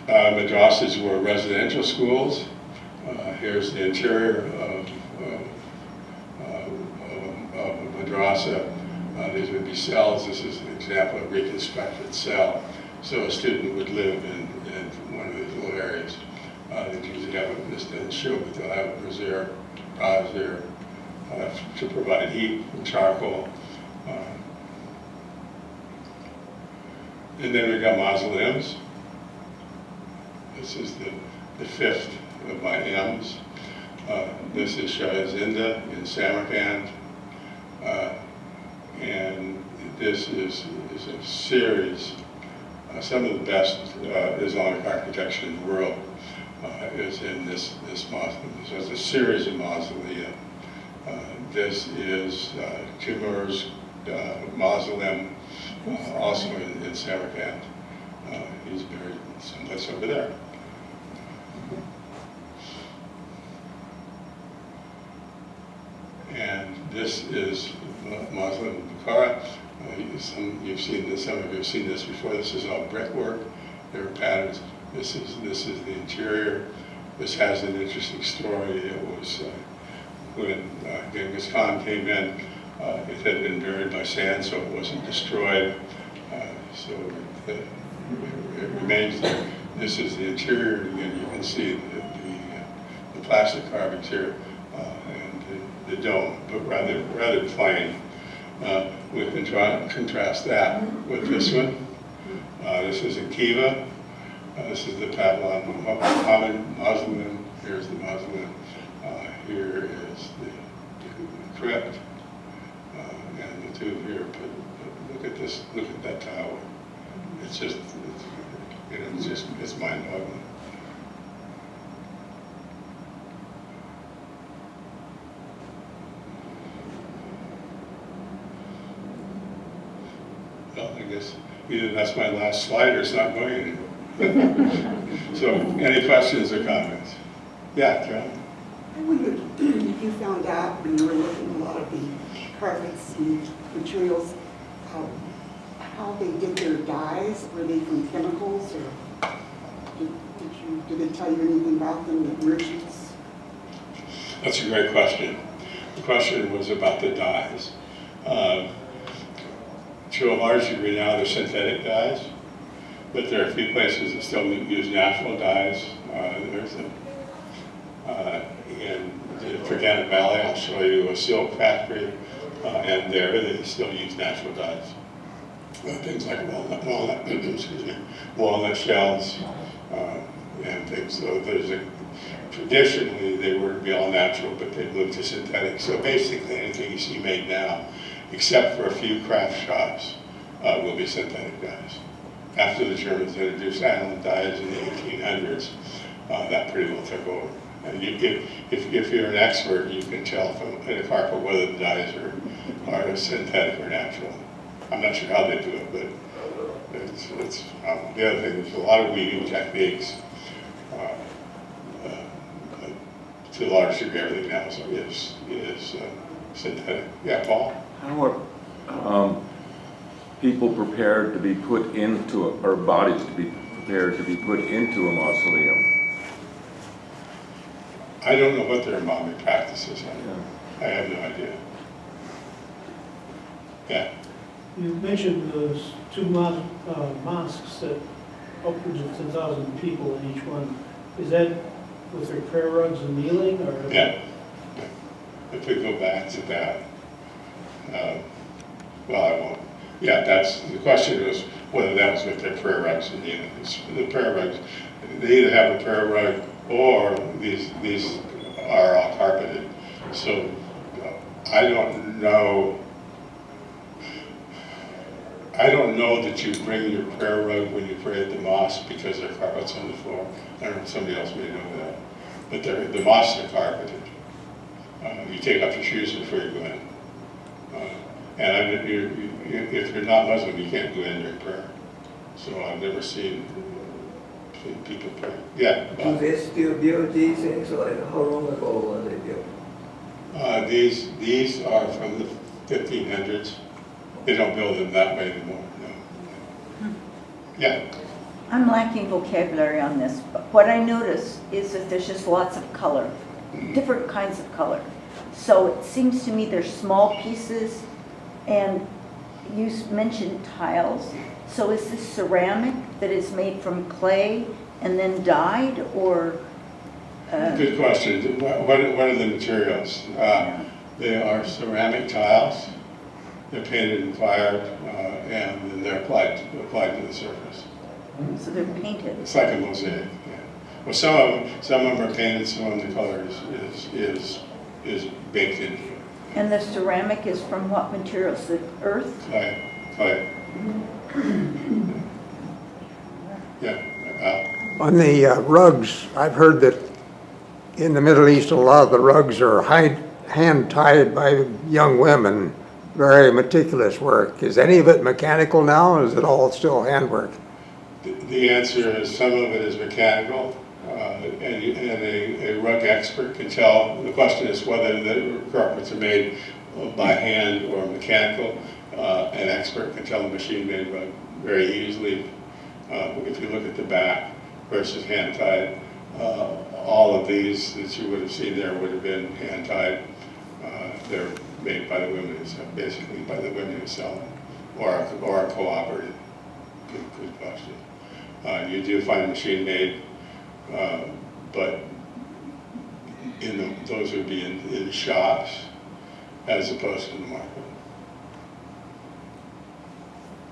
Madrasas were residential schools. Here's the interior of a madrasa. These would be cells. This is an example of a reconstructed cell. So a student would live in one of these little areas. They usually have this doesn't show, but they'll have a brazier to provide heat and charcoal. And then we got mausoleums. This is the fifth of my M's. This is Shah Zinda in Samarkand. And this is a series, some of the best Islamic architecture in the world is in this mausoleum. So it's a series of mausolea. This is Timur's mausoleum, also in Samarkand. He's buried someplace over there. And this is Mausoleum of Bukhara. Some of you have seen this before. This is all brickwork. There are patterns. This is the interior. This has an interesting story. It was when Genghis Khan came in, it had been buried by sand, so it wasn't destroyed. So it remains there. This is the interior. Again, you can see the plastic carvings here and the dome, but rather plain. We can contrast that with this one. This is in Kiva. This is the Pavlon Muhammad mausoleum. Here's the mausoleum. Here is the crypt and the tomb here. But look at this. Look at that tower. It's just, it's mind-boggling. Well, I guess either that's my last slide or it's not going anywhere. So, any questions or comments? Yeah, John? I wondered if you found out when you were looking at a lot of the carpets and materials, how they did their dyes. Were they from chemicals, or did they tell you anything about them, the merchants? That's a great question. The question was about the dyes. To a large degree now, they're synthetic dyes, but there are a few places that still use natural dyes. In the Fergana Valley, I'll show you a silk factory, and there they still use natural dyes. Things like walnut excuse me, walnut shells, and things. So traditionally they were to be all natural, but they moved to synthetic. So basically anything you see made now, except for a few craft shops, will be synthetic dyes. After the Germans introduced aniline dyes in the 1800s, that pretty well took over. And if you're an expert, you can tell from in a carpet whether the dyes are synthetic or natural. I'm not sure how they do it, but it's the other thing. There's a lot of weaving techniques. To a large degree, everything now is synthetic. Yeah, Paul? How are people prepared to be put into, or bodies to be prepared to be put into a mausoleum? I don't know what their embalming practices are. Yeah. I have no idea. Yeah. You mentioned those two mosques that upwards of 10,000 people in each one. Is that with their prayer rugs and kneeling, or? Yeah. If we go back to that, well, I won't. Yeah, that's the question was whether that was with their prayer rugs and kneeling. The prayer rugs, they either have a prayer rug or these are all carpeted. So I don't know that you bring your prayer rug when you pray at the mosque because there are carpets on the floor. I don't know if somebody else may know that. But the mosques are carpeted. You take off your shoes before you go in. And if you're not Muslim, you can't go in during prayer. So I've never seen people pray. Yeah. Do they still build these things, or how long ago were they built? These are from the 1500s. They don't build them that way anymore, no. Yeah. I'm lacking vocabulary on this, but what I notice is that there's just lots of color, different kinds of color. So it seems to me there's small pieces, and you mentioned tiles. So is this ceramic that is made from clay and then dyed, or? Good question. What are the materials? They are ceramic tiles. They're painted and fired, and then they're applied to the surface. So they're painted. It's like a mosaic. Yeah. Well, some of them are painted. Some of the color is baked in. And the ceramic is from what materials? The earth? Clay. Yeah. On the rugs, I've heard that in the Middle East, a lot of the rugs are hand-tied by young women. Very meticulous work. Is any of it mechanical now, or is it all still handwork? The answer is some of it is mechanical, and a rug expert can tell. The question is whether the carpets are made by hand or mechanical. An expert can tell a machine-made rug very easily. If you look at the back versus hand-tied, all of these that you would have seen there would have been hand-tied. They're made by the women, basically by the women who sell them, or a cooperative. Good question. You do find machine-made, but those would be in shops as opposed to the market.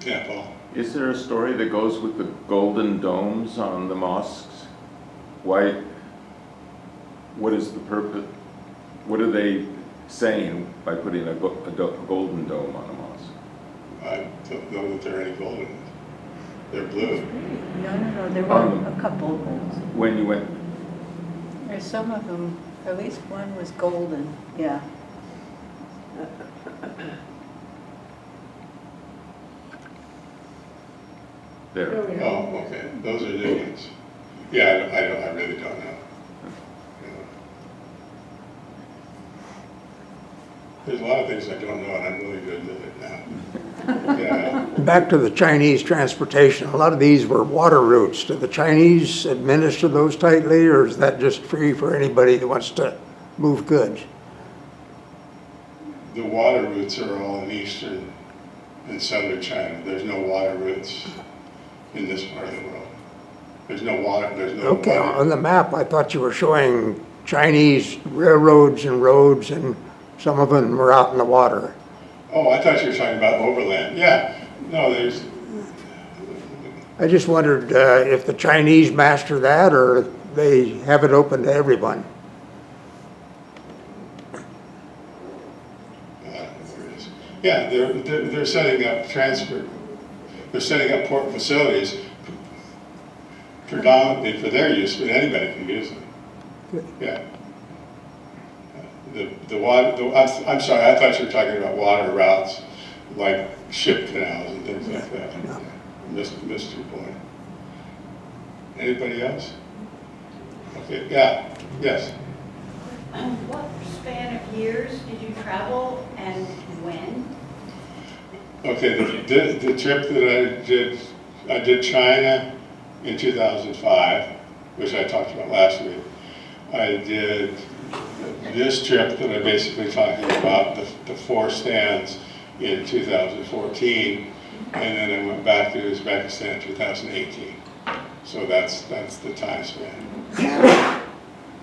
Yeah, Paul? Is there a story that goes with the golden domes on the mosques? Why? What is the purpose? What are they saying by putting a golden dome on a mosque? I don't know that there are any gold in it. They're blue. No, there were a couple of those. When you went, There's some of them, at least one was golden. Yeah. there. There we go. Oh, okay. Those are new ones. Yeah, I really don't know. There's a lot of things I don't know, and I'm willing to admit it now. Yeah. Back to the Chinese transportation, a lot of these were water routes. Do the Chinese administer those tightly, or is that just free for anybody that wants to move goods? the water routes are all in eastern and southern China. There's no water routes in this part of the world. There's no water, there's no Okay, water. on the map, I thought you were showing Chinese railroads and roads, and some of them were out in the water. Oh, I thought you were talking about overland. Yeah, no, there's, I just wondered if the Chinese master that, or they have it open to everyone. yeah, they're setting up transfer, they're setting up port facilities predominantly for their use, but anybody can use them. Yeah. The water, I'm sorry, I thought you were talking about water routes, like ship canals and things like that. Yeah. Missed your point. Anybody else? Okay, yeah, yes. What span of years did you travel and when? Okay, the trip that I did China in 2005, which I talked about last week. I did this trip that I'm basically talking about, the 4 stands in 2014, and then I went back to Uzbekistan in 2018. So that's the time span.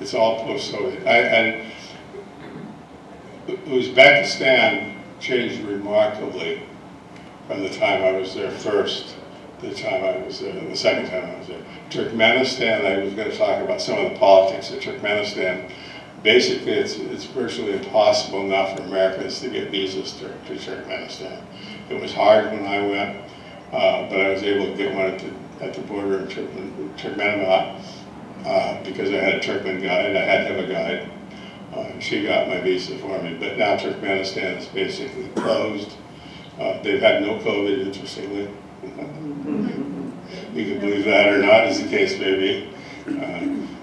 It's all post-Soviet. And Uzbekistan changed remarkably from the time I was there first, the time I was there, the second time I was there. Turkmenistan, I was going to talk about some of the politics of Turkmenistan. Basically, it's virtually impossible now for Americans to get visas to Turkmenistan. It was hard when I went, but I was able to get one at the border of Turkmenistan because I had a Turkmen guide. I had to have a guide. She got my visa for me, but now Turkmenistan is basically closed. They've had no COVID, interestingly. You can believe that or not, as the case may be.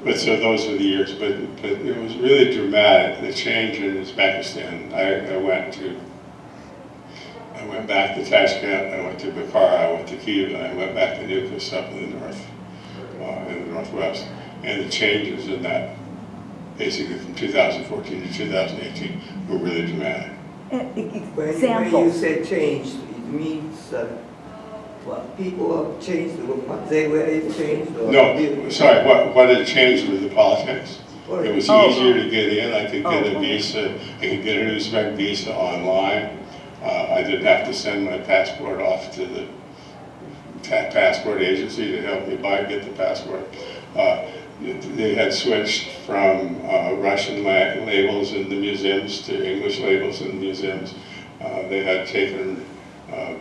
But so those are the years. But it was really dramatic, the change in Uzbekistan. I went back to Tashkent, I went to Bukhara, I went to Kyiv, and I went back to Nukus up in the north, in the northwest. And the changes in that, basically from 2014 to 2018, were really dramatic. When Example. you say changed, it means what people have changed, what they were changed? Or No, sorry, what had changed with the politics? It was Oh. easier to get in. I could get a Oh. visa, I could get an Uzbek visa online. I didn't have to send my passport off to the passport agency to help me get the passport. They had switched from Russian labels in the museums to English labels in the museums. They had taken,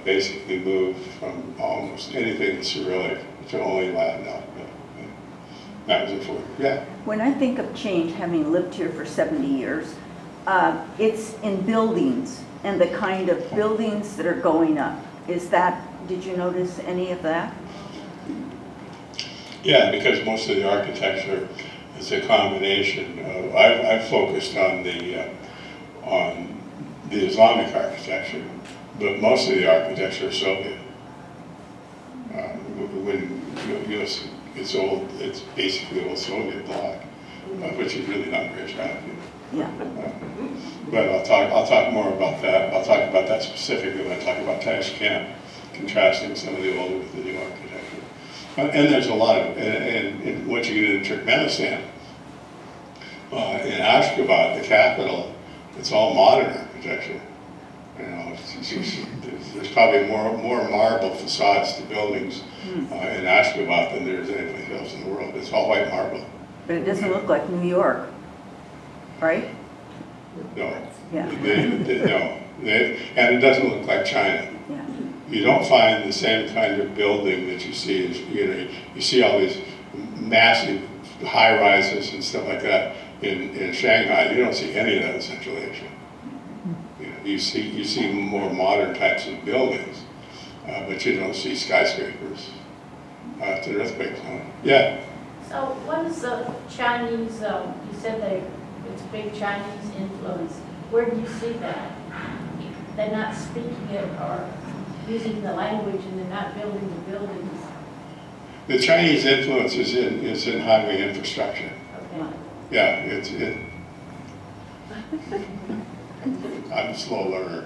basically moved from almost anything Cyrillic to only Latin alphabet. That was important, yeah. When I think of change, having lived here for 70 years, it's in buildings and the kind of buildings that are going up. Did you notice any of that? Yeah, because most of the architecture is a combination of, I've focused on the Islamic architecture, but most of the architecture is Soviet. It's old, it's basically old Soviet bloc, which is really not very attractive. Yeah. But I'll talk more about that. I'll talk about that specifically when I talk about Tashkent, contrasting some of the old with the new architecture. And there's a lot of, and once you get into Turkmenistan, in Ashgabat, the capital, it's all modern architecture. You know, there's probably more marble facades to buildings in Ashgabat than there's anything else in the world. It's all white marble. But it doesn't look like New York, right? No. Yeah. And it doesn't look like China. Yeah. You don't find the same kind of building that you see you see all these massive high rises and stuff like that in Shanghai. You don't see any of that in Central Asia. You see more modern types of buildings, but you don't see skyscrapers. It's an earthquake zone. Yeah. So what is the Chinese, you said it's big Chinese influence. Where do you see that? They're not speaking it or using the language and they're not building the buildings. The Chinese influence is in highway infrastructure. Okay. Yeah, I'm a slow learner.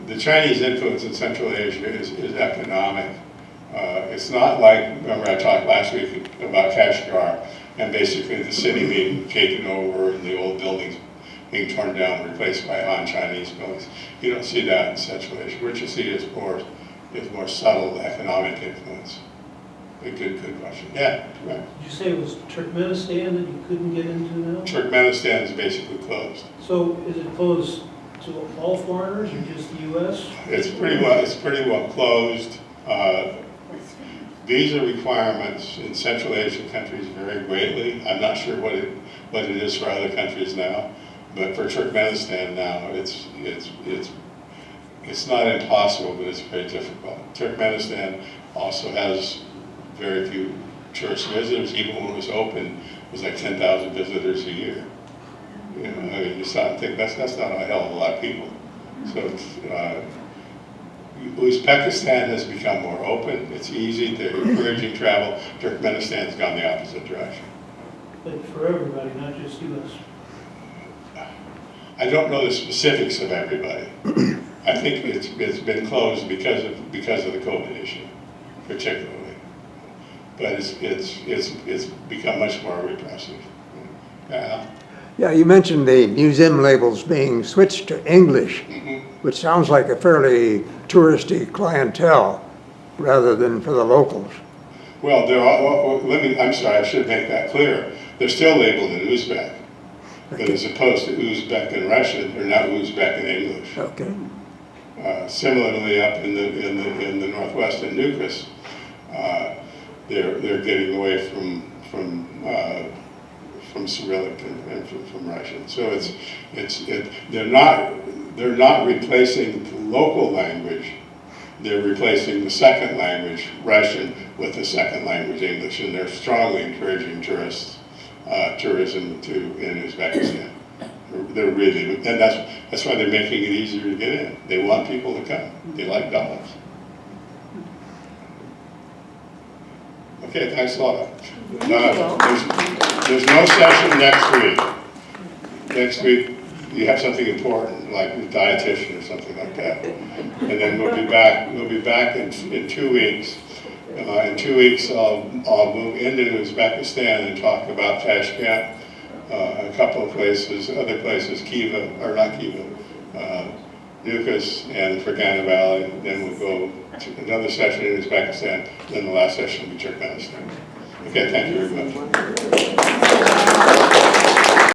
The Chinese influence in Central Asia is economic. It's not like, remember I talked last week about Kashgar, and basically the city being taken over and the old buildings being torn down and replaced by Han Chinese buildings. You don't see that in Central Asia. What you see is more subtle economic influence. A good question. Yeah, right. Did you say it was Turkmenistan that you couldn't get into now? Turkmenistan is basically closed. So is it closed to all foreigners or just the U.S.? It's pretty well closed. Visa requirements in Central Asian countries vary greatly. I'm not sure what it is for other countries now, but for Turkmenistan now, it's not impossible, but it's very difficult. Turkmenistan also has very few tourist visitors. Even when it was open, it was like 10,000 visitors a year. You know, I mean, you start to think that's not a hell of a lot of people. So Uzbekistan has become more open. It's easy. They're encouraging travel. Turkmenistan's gone the opposite direction. But for everybody, not just U.S. I don't know the specifics of everybody. I think it's been closed because of the COVID issue, particularly. But it's become much more repressive. Yeah, you mentioned the museum labels being switched to English, which sounds like a fairly touristy clientele rather than for the locals. Well, I'm sorry, I should make that clear. They're still labeled in Uzbek, but as opposed to Uzbek and Russian, they're now Uzbek and English. Okay. Similarly, up in the northwest in Nukis, they're getting away from Cyrillic and from Russian. So they're not replacing the local language. They're replacing the second language, Russian, with the second language, English, and they're strongly encouraging tourism in Uzbekistan. They're really, and that's why they're making it easier to get in. They want people to come. They like dollars. Okay, thanks a lot. There's no session next week. Next week, you have something important, like a dietitian or something like that. And then we'll be back in 2 weeks. In 2 weeks, I'll move into Uzbekistan and talk about Tashkent, a couple of places, other places, Nukis and Fergana Valley. Then we'll go to another session in Uzbekistan. Then the last session will be Turkmenistan. Okay, thank you very much.